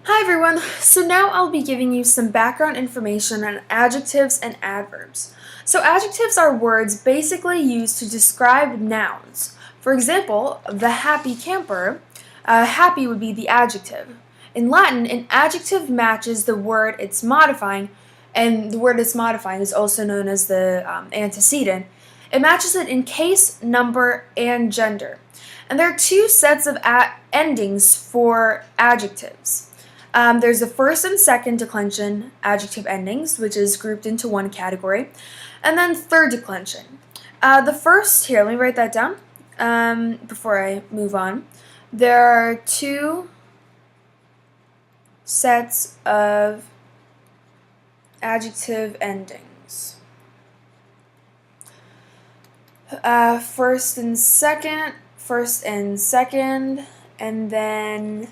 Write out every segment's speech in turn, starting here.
Hi everyone, so now I'll be giving you some background information on adjectives and adverbs. So adjectives are words basically used to describe nouns. For example, the happy camper, happy would be the adjective. In Latin, an adjective matches the word it's modifying, and the word it's modifying is also known as the antecedent. It matches it in case, number, and gender. And there are two sets of endings for adjectives. There's the first and second declension adjective endings, which is grouped into one category, and then third declension. The first, here, let me write that down before I move on. There are two sets of adjective endings. First and second, and then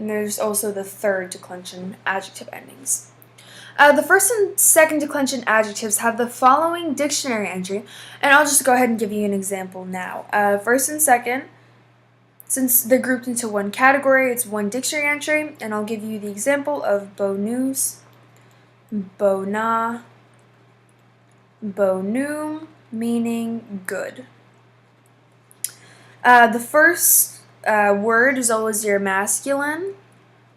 there's also the third declension adjective endings. The first and second declension adjectives have the following dictionary entry, and I'll just go ahead and give you an example now. First and second, since they're grouped into one category, it's one dictionary entry, and I'll give you the example of bonus, bona, bonum, meaning good. The first word is always your masculine,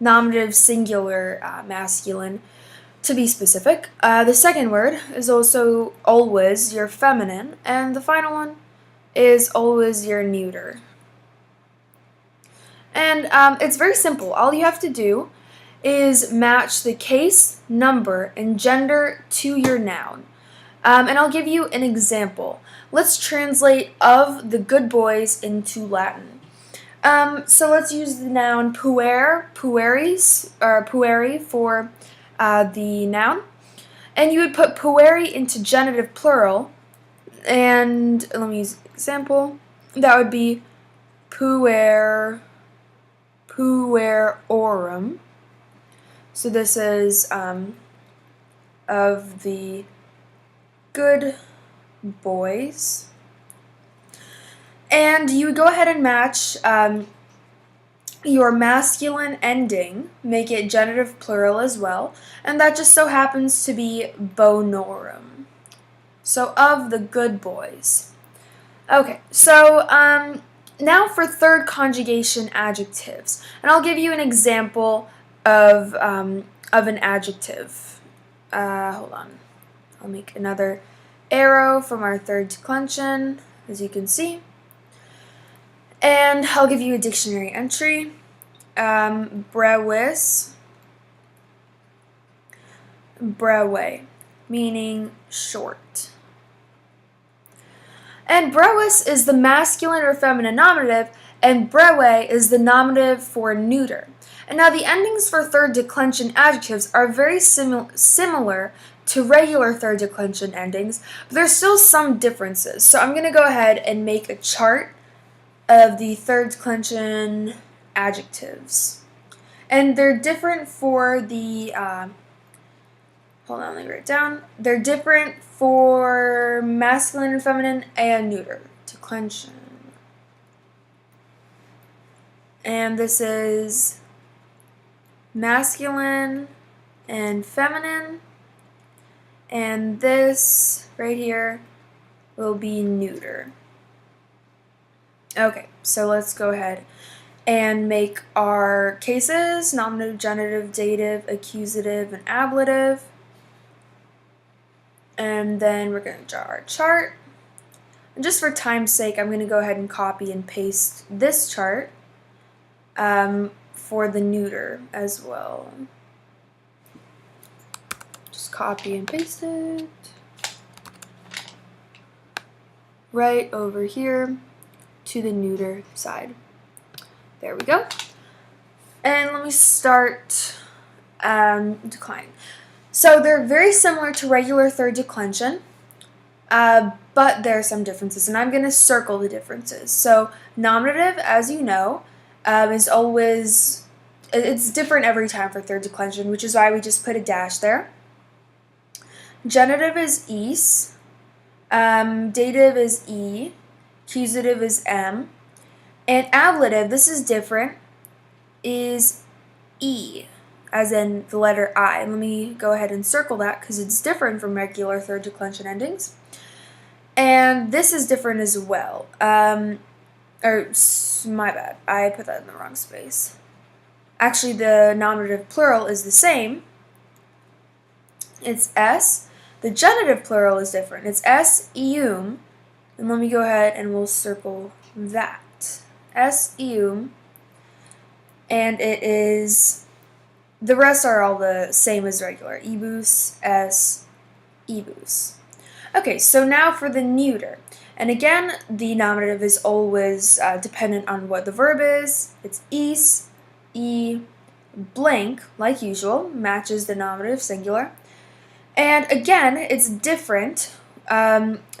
nominative singular masculine, to be specific. The second word is also always your feminine, and the final one is always your neuter. And it's very simple. All you have to do is match the case, number, and gender to your noun. And I'll give you an example. Let's translate of the good boys into Latin. So let's use the noun puer, pueris, or pueri for the noun. And you would put pueri into genitive plural. And let me use an example. That would be puer, puerorum. So this is of the good boys. And you would go ahead and match your masculine ending, make it genitive plural as well, and that just so happens to be bonorum. So of the good boys. Okay, so now for third conjugation adjectives, and I'll give you an example of an adjective. Hold on. I'll make another arrow from our third declension, as you can see. And I'll give you a dictionary entry. Brewis, brewe, meaning short. And brewis is the masculine or feminine nominative, and brewe is the nominative for neuter. And now the endings for third declension adjectives are very similar to regular third declension endings, but there's still some differences. So I'm going to go ahead and make a chart of the third declension adjectives. And they're different for the, hold on, let me write it down. They're different for masculine and feminine and neuter declension. And this is masculine and feminine. And this right here will be neuter. Okay, so let's go ahead and make our cases: nominative, genitive, dative, accusative, and ablative. And then we're going to draw our chart. And just for time's sake, I'm going to go ahead and copy and paste this chart for the neuter as well. Just copy and paste it right over here to the neuter side. There we go. And let me start declining. So they're very similar to regular third declension, but there are some differences, and I'm going to circle the differences. So nominative, as you know, is always, it's different every time for third declension, which is why we just put a dash there. Genitive is is, dative is e, accusative is m, and ablative, this is different, is E, as in the letter I. And let me go ahead and circle that because it's different from regular third declension endings. And this is different as well. My bad, I put that in the wrong space. Actually, the nominative plural is the same. It's S. The genitive plural is different. It's S-eum. And let me go ahead and we'll circle that. S-eum. And it is, the rest are all the same as regular. Ebus, S, ebus. Okay, so now for the neuter. And again, the nominative is always dependent on what the verb is. It's is, e, blank, like usual, matches the nominative singular. And again, it's different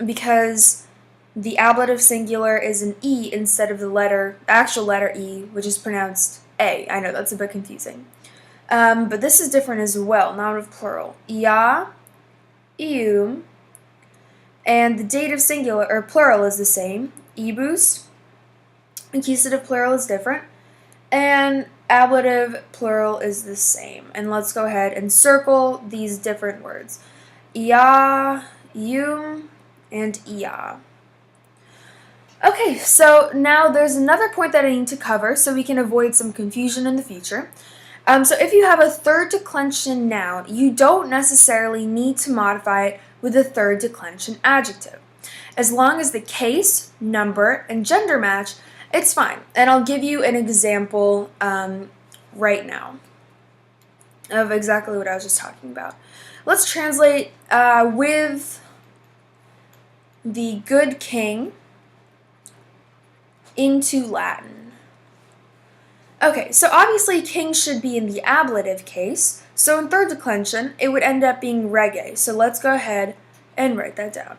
because the ablative singular is an E instead of the actual letter E, which is pronounced A. I know that's a bit confusing. But this is different as well, nominative plural. Ia, eum, and the dative singular, or plural, is the same. Ebus. Accusative plural is different. And ablative plural is the same. And let's go ahead and circle these different words. Ia, eum, and ia. Okay, so now there's another point that I need to cover so we can avoid some confusion in the future. So if you have a third declension noun, you don't necessarily need to modify it with a third declension adjective. As long as the case, number, and gender match, it's fine. And I'll give you an example right now of exactly what I was just talking about. Let's translate with the good king into Latin. Okay, so obviously king should be in the ablative case, so in third declension, it would end up being rege. So let's go ahead and write that down.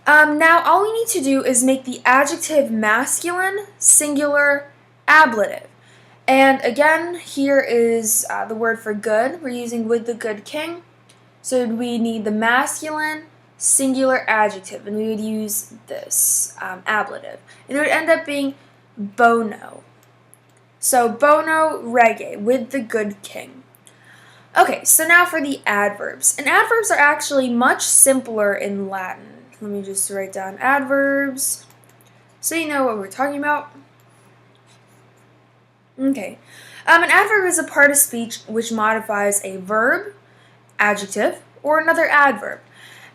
Now, all we need to do is make the adjective masculine, singular, ablative. And again, here is the word for good. We're using with the good king. So we need the masculine, singular adjective, and we would use this ablative. And it would end up being bono. So bono rege, with the good king. Okay, so now for the adverbs. And adverbs are actually much simpler in Latin. Let me just write down adverbs so you know what we're talking about. Okay, an adverb is a part of speech which modifies a verb, adjective, or another adverb.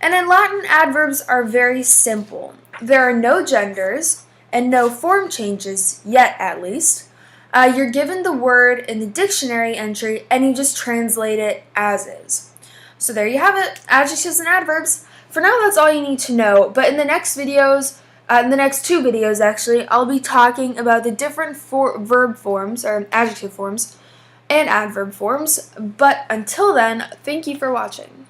And in Latin, adverbs are very simple. There are no genders and no form changes, yet at least. You're given the word in the dictionary entry and you just translate it as is. So there you have it, adjectives and adverbs. For now, that's all you need to know, but in the next videos, in the next two videos actually, I'll be talking about the different verb forms, or adjective forms, and adverb forms. But until then, thank you for watching.